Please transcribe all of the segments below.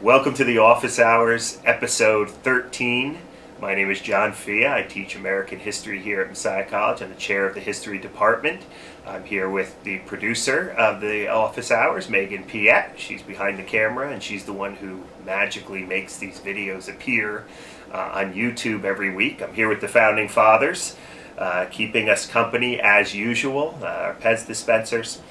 Welcome to the Office Hours, episode 13. My name is John Fia. I teach American history here at Messiah College. I'm the chair of the history department. I'm here with the producer of the Office Hours, Megan Piet. She's behind the camera, and she's the one who magically makes these videos appear on YouTube every week. I'm here with the Founding Fathers, keeping us company as usual, our Pez dispensers.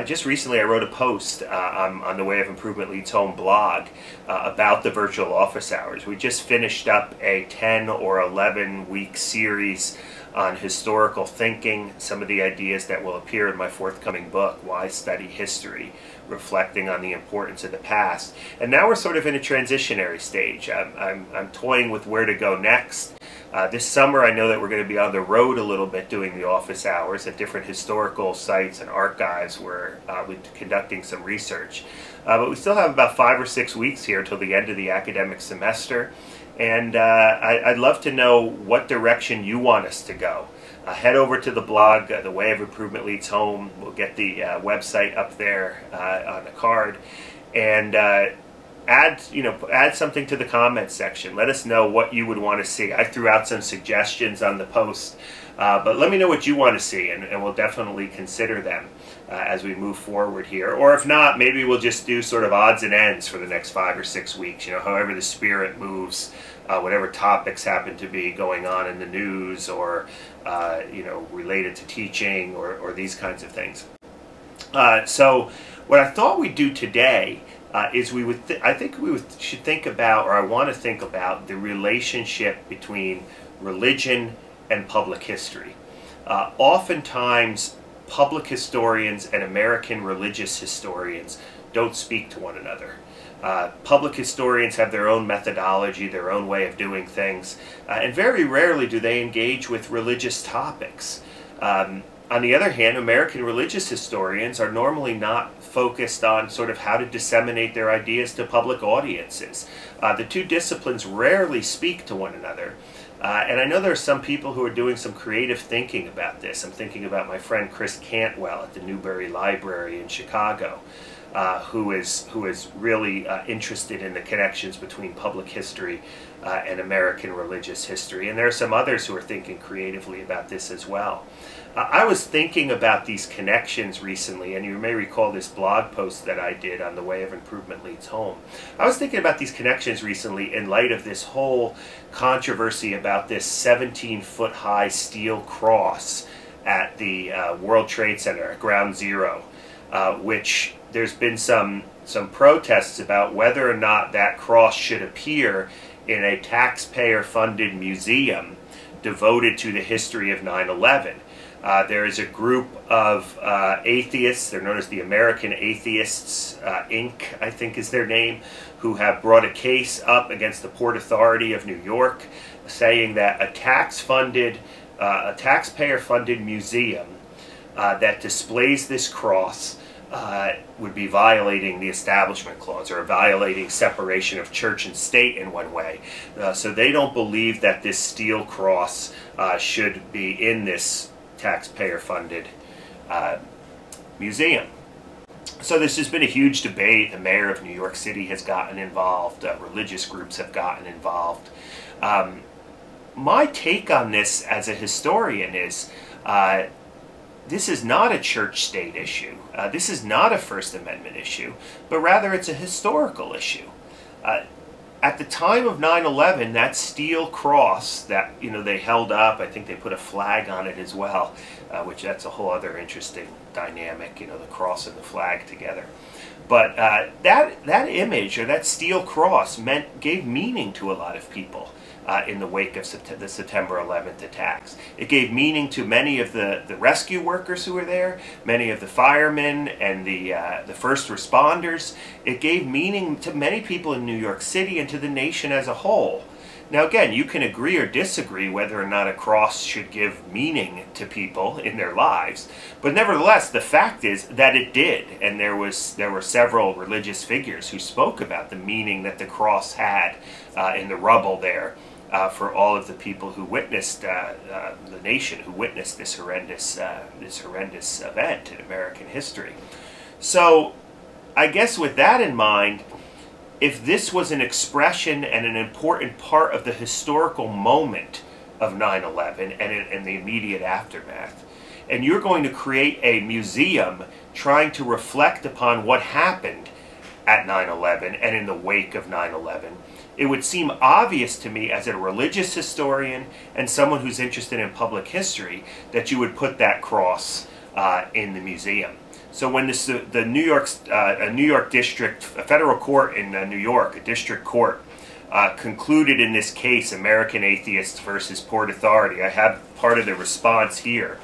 Just recently I wrote a post on the Way of Improvement Leads Home blog about the virtual office hours. We just finished up a 10 or 11 week series on historical thinking, some of the ideas that will appear in my forthcoming book, Why Study History, reflecting on the importance of the past. And now we're sort of in a transitionary stage. I'm toying with where to go next. This summer I know that we're going to be on the road a little bit doing the office hours at different historical sites and archives where we're conducting some research. But we still have about 5 or 6 weeks here until the end of the academic semester. And I'd love to know what direction you want us to go. Head over to the blog, The Way of Improvement Leads Home. We'll get the website up there on the card. And add something to the comments section. Let us know what you would want to see. I threw out some suggestions on the post, but let me know what you want to see, and we'll definitely consider them as we move forward here. Or if not, maybe we'll just do sort of odds and ends for the next 5 or 6 weeks, however the spirit moves, whatever topics happen to be going on in the news or, related to teaching or these kinds of things. So what I thought we'd do today is should think about, or I want to think about, the relationship between religion and public history. Oftentimes, public historians and American religious historians don't speak to one another. Public historians have their own methodology, their own way of doing things, and very rarely do they engage with religious topics. On the other hand, American religious historians are normally not focused on sort of how to disseminate their ideas to public audiences. The two disciplines rarely speak to one another. And I know there are some people who are doing some creative thinking about this. I'm thinking about my friend Chris Cantwell at the Newberry Library in Chicago, who is really interested in the connections between public history and American religious history. And there are some others who are thinking creatively about this as well. I was thinking about these connections recently, and you may recall this blog post that I did on The Way of Improvement Leads Home. I was thinking about these connections recently in light of this whole controversy about this 17-foot high steel cross at the World Trade Center at Ground Zero, which there's been some protests about whether or not that cross should appear in a taxpayer-funded museum devoted to the history of 9/11. There is a group of atheists, they're known as the American Atheists, Inc., I think is their name, who have brought a case up against the Port Authority of New York, saying that a taxpayer-funded museum that displays this cross would be violating the Establishment Clause, or violating separation of church and state in one way. So they don't believe that this steel cross should be in this taxpayer-funded museum. So this has been a huge debate. The mayor of New York City has gotten involved. Religious groups have gotten involved. My take on this as a historian is this is not a church-state issue. This is not a First Amendment issue, but rather it's a historical issue. At the time of 9/11, that steel cross that they held up, I think they put a flag on it as well, which that's a whole other interesting dynamic, the cross and the flag together. But that image, or that steel cross, gave meaning to a lot of people in the wake of the September 11th attacks. It gave meaning to many of the rescue workers who were there, many of the firemen and the first responders. It gave meaning to many people in New York City and to the nation as a whole. Now again, you can agree or disagree whether or not a cross should give meaning to people in their lives, but nevertheless, the fact is that it did, and there were several religious figures who spoke about the meaning that the cross had in the rubble there for all of the people who witnessed, the nation who witnessed this horrendous event in American history. So I guess with that in mind, if this was an expression and an important part of the historical moment of 9/11 and the immediate aftermath, and you're going to create a museum trying to reflect upon what happened at 9/11 and in the wake of 9/11, it would seem obvious to me as a religious historian and someone who's interested in public history that you would put that cross in the museum. So when the New York district, a federal court in New York, a district court, concluded in this case, American Atheists versus Port Authority, I have part of the response here.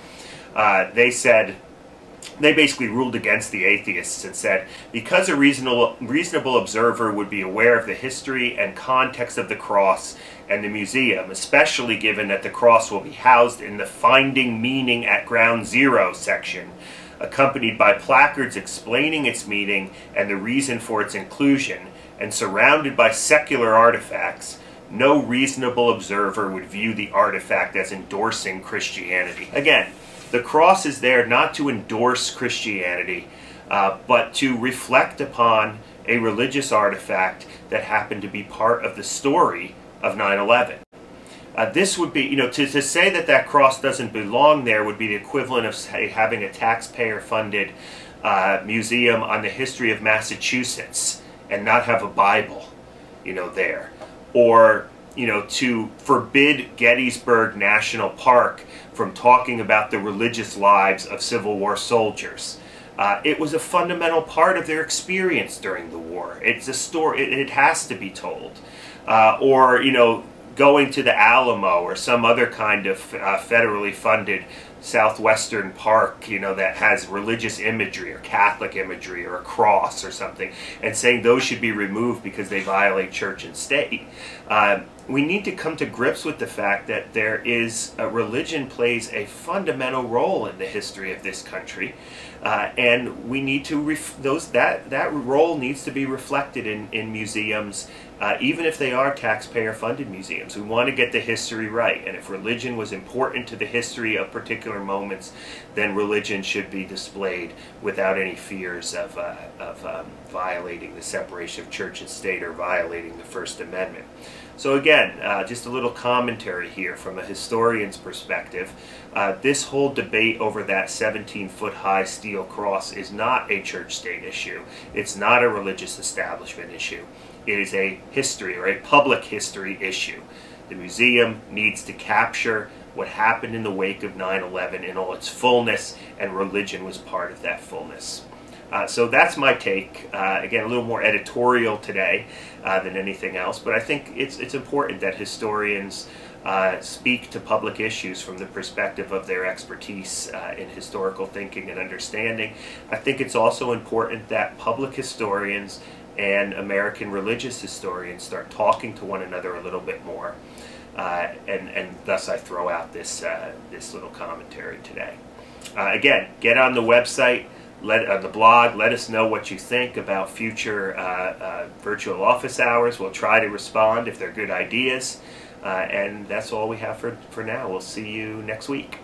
They basically ruled against the atheists and said, because a reasonable observer would be aware of the history and context of the cross and the museum, especially given that the cross will be housed in the Finding Meaning at Ground Zero section, accompanied by placards explaining its meaning and the reason for its inclusion, and surrounded by secular artifacts, no reasonable observer would view the artifact as endorsing Christianity. Again, the cross is there not to endorse Christianity, but to reflect upon a religious artifact that happened to be part of the story of 9/11. This would be, to say that that cross doesn't belong there would be the equivalent of, say, having a taxpayer-funded museum on the history of Massachusetts and not have a Bible, there. Or, to forbid Gettysburg National Park from talking about the religious lives of Civil War soldiers. It was a fundamental part of their experience during the war. It's a story, it has to be told. Or, going to the Alamo or some other kind of federally funded southwestern park, that has religious imagery or Catholic imagery or a cross or something, and saying those should be removed because they violate church and state. We need to come to grips with the fact that religion plays a fundamental role in the history of this country, and we need to that role needs to be reflected in museums, even if they are taxpayer-funded museums. We want to get the history right, and if religion was important to the history of particular moments, then religion should be displayed without any fears of violating the separation of church and state or violating the First Amendment. So again, just a little commentary here from a historian's perspective. This whole debate over that 17-foot-high steel cross is not a church-state issue. It's not a religious establishment issue. It is a history or a public history issue. The museum needs to capture what happened in the wake of 9/11 in all its fullness, and religion was part of that fullness. So that's my take. Again, a little more editorial today than anything else, but I think it's important that historians speak to public issues from the perspective of their expertise in historical thinking and understanding. I think it's also important that public historians and American religious historians start talking to one another a little bit more, and thus I throw out this little commentary today. Again, get on the website, on the blog, let us know what you think about future virtual office hours. We'll try to respond if they're good ideas, and that's all we have for now. We'll see you next week.